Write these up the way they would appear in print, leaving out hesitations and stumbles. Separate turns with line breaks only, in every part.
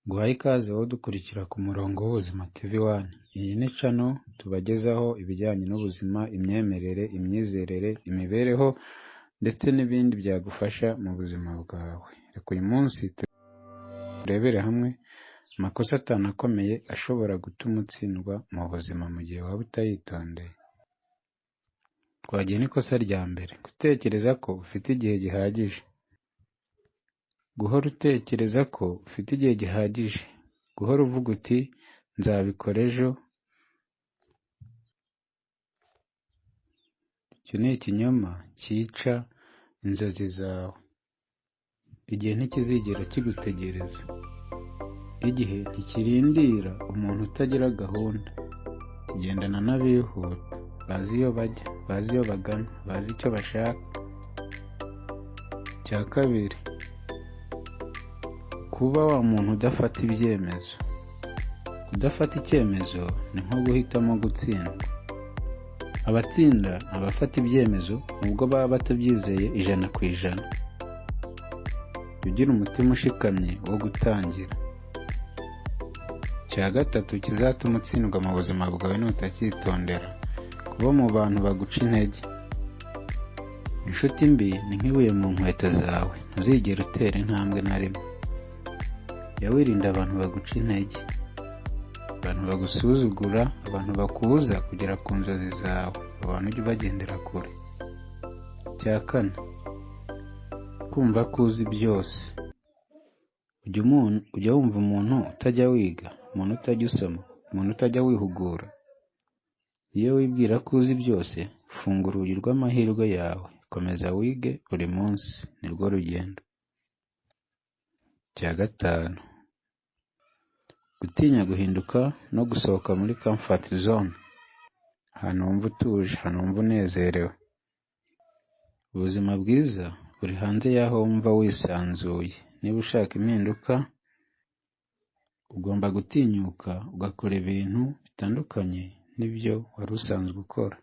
Guhaye ikaze wowe dukurikira ku murongo w'Ubuzima TV1. Iyi ni channel tubagezaho ibijyanye n'ubuzima, imyemerere, imyizerere, imibereho ndetse n'ibindi byagufasha mu buzima bwawe. Reka uyu munsi turebere hamwe amakosa 5 akomeye ashobora gutuma utsindwa mu buzima mu gihe waba utayitondeye. Twagiye n'ikosa rya mbere, gutekereza ko ufite igihe gihagije. Guhora utekereza ko ufite igihe gihagije, guhora uvuga uti nzabikora ejo, icyo ni ikinyoma cyica inzozi zawe. Igihe ntikizigera kigutegereza, igihe ntikirindira umuntu utagira gahunda, kigendana n'abihuta, bazi iyo bajya, bazi iyo bagana, bazi icyo bashaka. Cya kabiri, kuba wa muntu udafata ibyemezo. Kudafata icyemezo ni nko guhitamo gutsindwa. Abatsinda abafata ibyemezo nubwo baba batabyizeye 100%. Ugira umutima ushikamye wo gutangira. Cya gatatu kizatuma utsindwa mu buzima bwawe nutacyitondera, kuba mu bantu baguca intege. Inshuti mbi ni nk'ibuye mu nkweto zawe, ntuzigera utera intambwe na rimwe. Jya wirinda abantu baguca intege, abantu bagusuzugura, abantu bakubuza kugera ku nzozi zawe, abantu ujye ubagendera kure. Cya kane, kumva ko uzi byose. Ujya wumva umuntu utajya wiga, umuntu utajya usoma, umuntu utajya wihugura. Iyo wibwira ko uzi byose, funga urugi rw'amahirwe yawe, komeza wige buri munsi, nirwo rugendo. Cya gatanu, gutinya guhinduka no gusohoka muri comfort zone, ahantu wumva utuje, ahantu wumva unezerewe. Ubuzima bwiza buri hanze y'aho wumva wisanzuye. Niba ushaka impinduka, ugomba gutinyuka ugakora ibintu bitandukanye n'ibyo wari usanzwe ukora.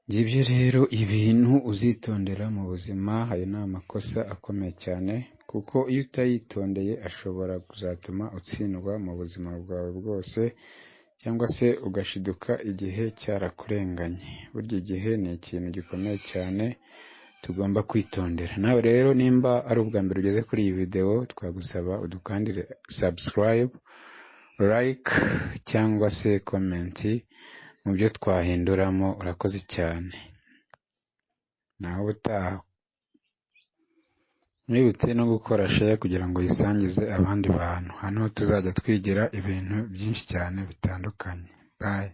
Ngibyo rero ibintu uzitondera mu buzima. Ayo ni amakosa akomeye cyane, kuko iyo utayitondeye ashobora kuzatuma utsindwa mu buzima bwawe bwose, cyangwa se ugashiduka igihe cyarakurenganye. Burya igihe ni ikintu gikomeye cyane tugomba kwitondera. Nawe rero nimba ari ubwa mbere ugeze kuri iyi video, twagusaba udukandire subscribe, like cyangwa se comment mu byo twahinduramo. Urakoze cyane. Naho ubutaha mwibutse no gukora share kugira ngo yisangize abandi bantu. Hano tuzajya twigira ibintu byinshi cyane bitandukanye. Bye.